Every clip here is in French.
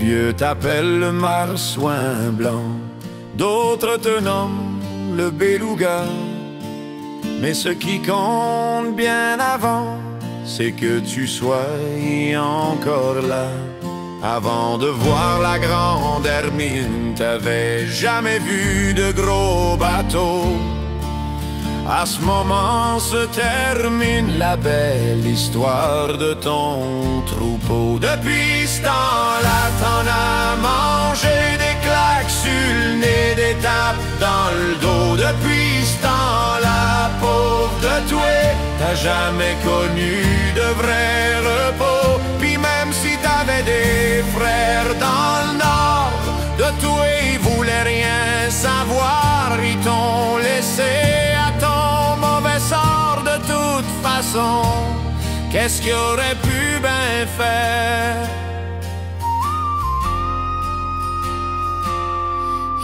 vieux t'appellent le marsouin blanc, d'autres te nomment le beluga. Mais ce qui compte bien avant, c'est que tu sois encore là. Avant de voir la grande Hermine, t'avais jamais vu de gros bateaux. À ce moment se termine la belle histoire de ton troupeau. Depuis ce temps-là, t'en as mangé des claques sur le nez, des tapes dans le dos. Depuis ce temps-là, pauvre de toi, t'as jamais connu de vrai repos. Puis même si t'avais des frères dans le nord, de toi ils voulaient rien savoir. Ils t'ont laissé à ton mauvais sort. De toute façon, qu'est-ce qu'ils auraient pu bien faire?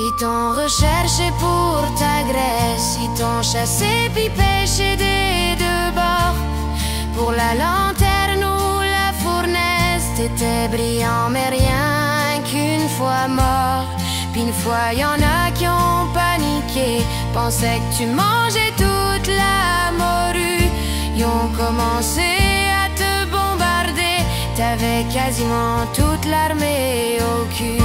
Ils t'ont recherché pour ta graisse, ils t'ont chassé puis pêché des deux bords. Pour la lanterne ou la fournaise, t'étais brillant mais rien qu'une fois mort. Puis une fois y'en a qui ont paniqué, pensaient que tu mangeais toute la morue. Ils ont commencé à te bombarder, t'avais quasiment toute l'armée au cul.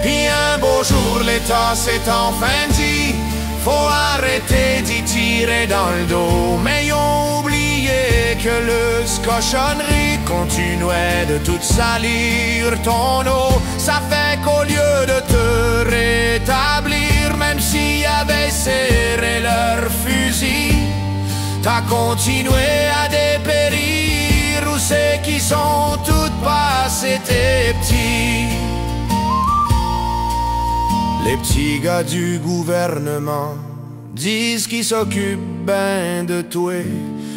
Puis un beau jour l'État s'est enfin dit, faut arrêter d'y tirer dans le dos. Mais ils ont oublié que le cochonnerie continuait de tout salir ton eau. Ça fait qu'au lieu de te rétablir, même s'ils avaient serré leur fusil, t'as continué à dépérir. Où c'est qu'ils sont toutes passées tes petits? Les petits gars du gouvernement disent qu'ils s'occupent ben de toi,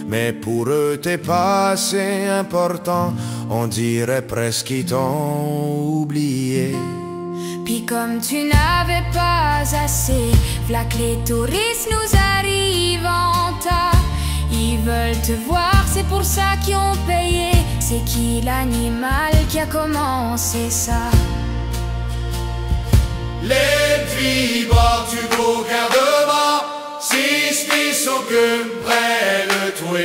mais pour eux t'es pas assez important, on dirait presque qu'ils t'ont oublié. Puis comme tu n'avais pas assez, v'là que les touristes nous arrivent en tas. Ils veulent te voir, c'est pour ça qu'ils ont payé. C'est qui l'animal qui a commencé ça? Les petits bords du beau gardement, si qui s'occupent près de toi.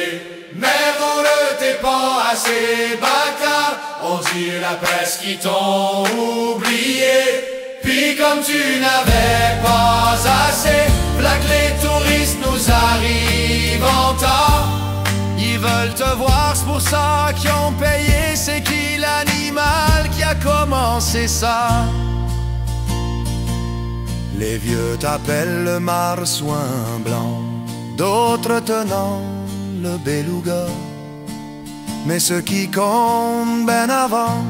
Mais pour eux t'es pas assez bâtard, on dit la presse qui t'ont oublié. Puis comme tu n'avais pas assez, v'là que les touristes nous arrivent en tas. Ils veulent te voir, c'est pour ça qu'ils ont payé. C'est qui l'animal qui a commencé ça? Les vieux t'appellent le marsouin blanc, d'autres te nomment le beluga. Mais ce qui compte ben avant,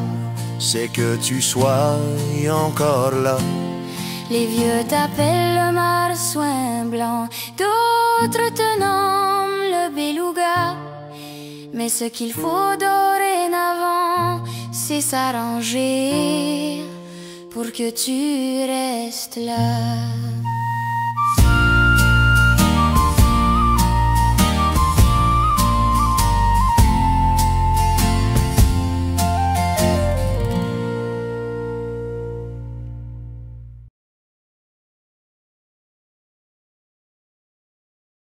c'est que tu sois encore là. Les vieux t'appellent le marsouin blanc, d'autres te nomment le beluga. Mais ce qu'il faut dorénavant, c'est s'arranger pour que tu restes là.